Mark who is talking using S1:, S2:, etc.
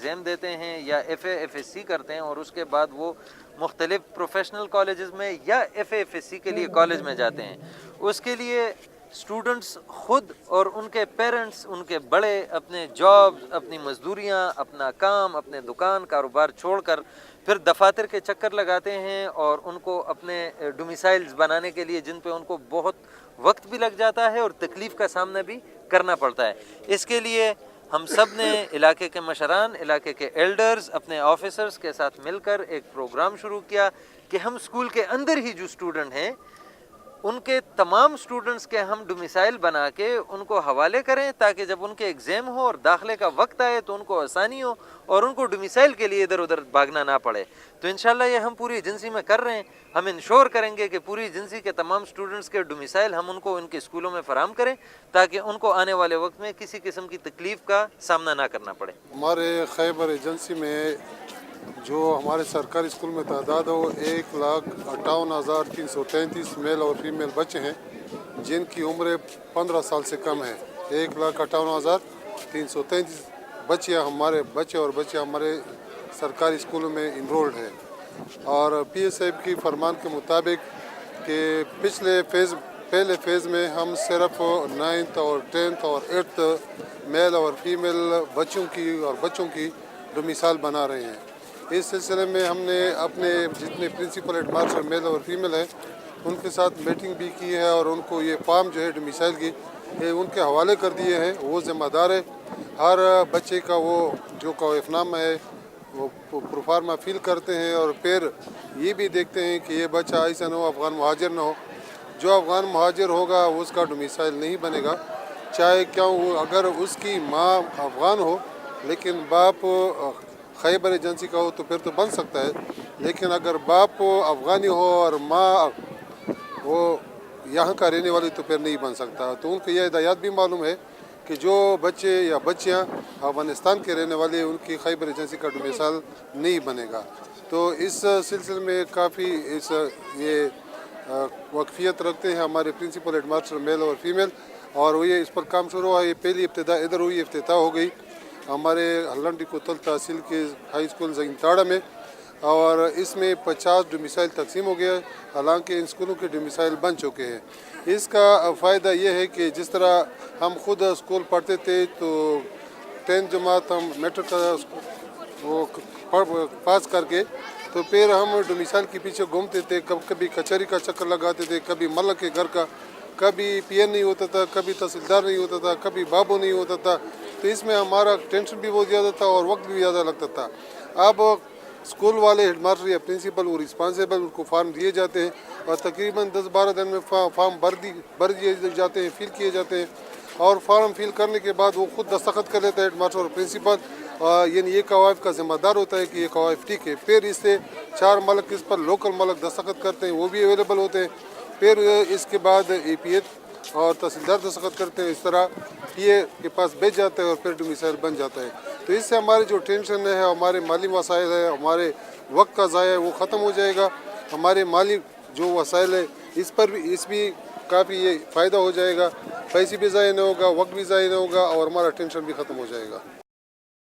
S1: Exam دیتے ہیں یا F A F S C کرتے ہیں اور اس کے بعد وہ مختلف پروفیشنل کالجز میں یا F A F S C کے لیے کالج میں جاتے ہیں، اس کے لیے اسٹوڈنٹس خود اور ان کے پیرنٹس، ان کے بڑے اپنے جاب، اپنی مزدوریاں، اپنا کام، اپنے دکان کاروبار چھوڑ کر پھر دفاتر کے چکر لگاتے ہیں اور ان کو اپنے ڈومیسائلز بنانے کے لیے جن پہ ان کو بہت وقت بھی لگ جاتا ہے اور تکلیف کا سامنا بھی کرنا پڑتا ہے۔ اس کے لیے ہم سب نے علاقے کے مشران، علاقے کے ایلڈرز، اپنے آفیسرز کے ساتھ مل کر ایک پروگرام شروع کیا کہ ہم اسکول کے اندر ہی جو اسٹوڈنٹ ہیں ان کے تمام اسٹوڈنٹس کے ہم ڈومیسائل بنا کے ان کو حوالے کریں تاکہ جب ان کے ایگزام ہو اور داخلے کا وقت آئے تو ان کو آسانی ہو اور ان کو ڈومیسائل کے لیے ادھر ادھر بھاگنا نہ پڑے۔ تو انشاءاللہ یہ ہم پوری ایجنسی میں کر رہے ہیں، ہم انشور کریں گے کہ پوری ایجنسی کے تمام اسٹوڈنٹس کے ڈومیسائل ہم ان کو ان کے اسکولوں میں فراہم کریں تاکہ ان کو آنے والے وقت میں کسی قسم کی تکلیف کا سامنا نہ کرنا پڑے۔
S2: ہمارے خیبر ایجنسی میں جو ہمارے سرکاری اسکول میں تعداد ہو 1,58,333 میل اور فیمیل بچے ہیں جن کی عمر 15 سال سے کم ہے۔ 1,58,333 بچے اور بچے ہمارے سرکاری اسکولوں میں انرولڈ ہیں، اور پی ایس صاحب کی فرمان کے مطابق کہ پہلے فیز میں ہم صرف 9th اور 10th اور 8th میل اور فیمیل بچوں کی ڈومیسائل بنا رہے ہیں۔ اس سلسلے میں ہم نے اپنے جتنے پرنسپل ہیڈ ماسٹر میل اور فیمیل ہیں ان کے ساتھ میٹنگ بھی کی ہے اور ان کو یہ فارم جو ہے ڈومیسائل کی ان کے حوالے کر دیے ہیں۔ وہ ذمہ دار ہے، ہر بچے کا وہ جو کوئف نامہ ہے وہ پروفارما فل کرتے ہیں اور پھر یہ بھی دیکھتے ہیں کہ یہ بچہ ایسا نہ ہو افغان مہاجر نہ ہو۔ جو افغان مہاجر ہوگا اس کا ڈومیسائل نہیں بنے گا، چاہے اگر اس کی ماں افغان ہو لیکن باپ خیبر ایجنسی کا ہو تو پھر تو بن سکتا ہے، لیکن اگر باپ افغانی ہو اور ماں وہ یہاں کا رہنے والی تو پھر نہیں بن سکتا۔ تو ان کو یہ ہدایات بھی معلوم ہے کہ جو بچے یا بچیاں افغانستان کے رہنے والے ان کی خیبر ایجنسی کا ڈومیسائل نہیں بنے گا۔ تو اس سلسلے میں کافی یہ واقفیت رکھتے ہیں ہمارے پرنسپل ہیڈ ماسٹر میل اور فیمیل، اور یہ اس پر کام شروع ہوا۔ یہ پہلی ابتدا ادھر ہوئی، افتتاح ہو گئی ہمارے ہلنڈی کوتل تحصیل کے ہائی اسکول زین تاڑا میں، اور اس میں 50 ڈومیسائل تقسیم ہو گیا ہے، حالانکہ ان اسکولوں کے ڈومیسائل بن چکے ہیں۔ اس کا فائدہ یہ ہے کہ جس طرح ہم خود اسکول پڑھتے تھے تو 10th جماعت ہم میٹرک کا وہ پاس کر کے تو پھر ہم ڈومیسائل کے پیچھے گھومتے تھے، کبھی کچہری کا چکر لگاتے تھے، کبھی ملک کے گھر کا، کبھی پی این نہیں ہوتا تھا، کبھی تحصیلدار نہیں ہوتا تھا، کبھی بابو نہیں ہوتا تھا، تو اس میں ہمارا ٹینشن بھی بہت زیادہ تھا اور وقت بھی زیادہ لگتا تھا۔ اب اسکول والے ہیڈ ماسٹر یا پرنسپل وہ رسپانسیبل ان کو فارم دیے جاتے ہیں اور تقریباً 10-12 دن میں فارم بھر دیے جاتے ہیں، فل کیے جاتے ہیں، اور فارم فل کرنے کے بعد وہ خود دستخط کر لیتا ہے ہیڈ ماسٹر اور پرنسپل، یعنی یہ قوائف کا ذمہ دار ہوتا ہے کہ یہ قوائف ٹھیک ہے۔ پھر اس سے 4 ملک اس پر لوکل ملک دستخط کرتے ہیں، وہ بھی اویلیبل ہوتے ہیں۔ پھر اس کے بعد اے پی ایچ اور تحصیلدار دستخط کرتے ہیں، اس طرح پی اے کے پاس بھیج جاتا ہے اور پھر ڈومیسائل بن جاتا ہے۔ تو اس سے ہماری جو ٹینشن ہے، ہمارے مالی وسائل ہے، ہمارے وقت کا ضائع ہے، وہ ختم ہو جائے گا۔ ہمارے مالی جو وسائل ہے اس بھی کافی یہ فائدہ ہو جائے گا، پیسے بھی ضائع نہیں ہوگا، وقت بھی ضائع نہیں ہوگا اور ہمارا ٹینشن بھی ختم ہو جائے گا۔